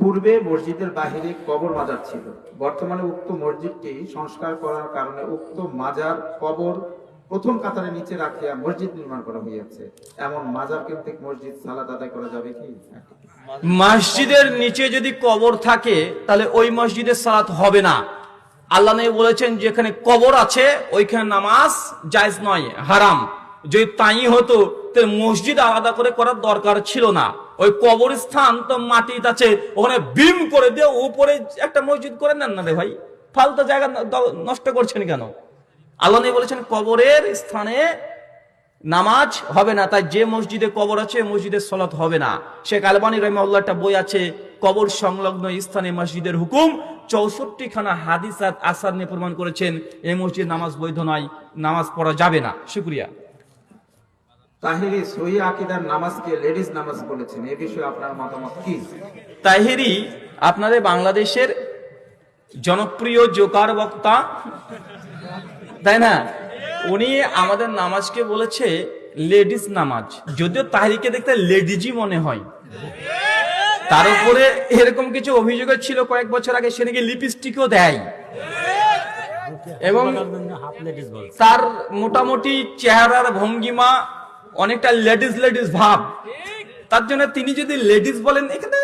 পূর্বে মসজিদের বাহিরে কবর মাজার ছিল। বর্তমানে উক্ত মসজিদটি সংস্কার করার কারণে উক্ত মাজার কবর প্রথম কাতারে নিচে রাখিয়া মসজিদ নির্মাণ করা হইয়াছে। এমন মাজার কেন্দ্রিক মসজিদ সালাত আদায় করা যাবে কি? মসজিদের নিচে যদি কবর থাকে তাহলে ওই মসজিদের সালাত হবে না। আল্লাহ নবী বলেছেন যেখানে কবর আছে ওইখানে নামাজ জায়েজ নয়, হারাম। যদি তাই হতো তাহলে মসজিদ আলাদা করে করার দরকার ছিল না। ওই কবরস্থান তো মাটিতে আছে, ওখানে বিম করে দিয়ে উপরে একটা মসজিদ করে নেন না রে ভাই, ফালতু জায়গা নষ্ট করছেন কেন? আল্লাহ নবী বলেছেন কবরের স্থানে নামাজ হবে না, তাই যে মসজিদে কবর আছে মসজিদের সালাত হবে না। শেখ আলবানী রাহিমাহুল্লাহ একটা বই আছে কবর সংলগ্ন স্থানে মসজিদের হুকুম, 64 খানা হাদিস আসার নিয়ে প্রমাণ করেছেন এই মসজিদ নামাজ বৈধ নয়, নামাজ পড়া যাবে না। শুকরিয়া। তাহেরি সহিহ আকীদার নামাজকে লেডিস নামাজ বলেছেন, এই বিষয়ে আপনার মতামত কি? তাহেরি আপনাদের বাংলাদেশের জনপ্রিয় জোকার বক্তা, তাই না? উনি আমাদের নামাজকে বলেছে লেডিস নামাজ, যদিও তাহরিকে দেখতে লেডিজই মনে হয়। তার উপরে এরকম কিছু অভিযোগ ছিল কয়েক বছর আগে, সে নাকি লিপস্টিকও দেয় এবং তার মোটামুটি চেহারার ভঙ্গিমা অনেকটা লেডিস লেডিস ভাব। তার জন্য তিনি যদি লেডিস বলেন এখানে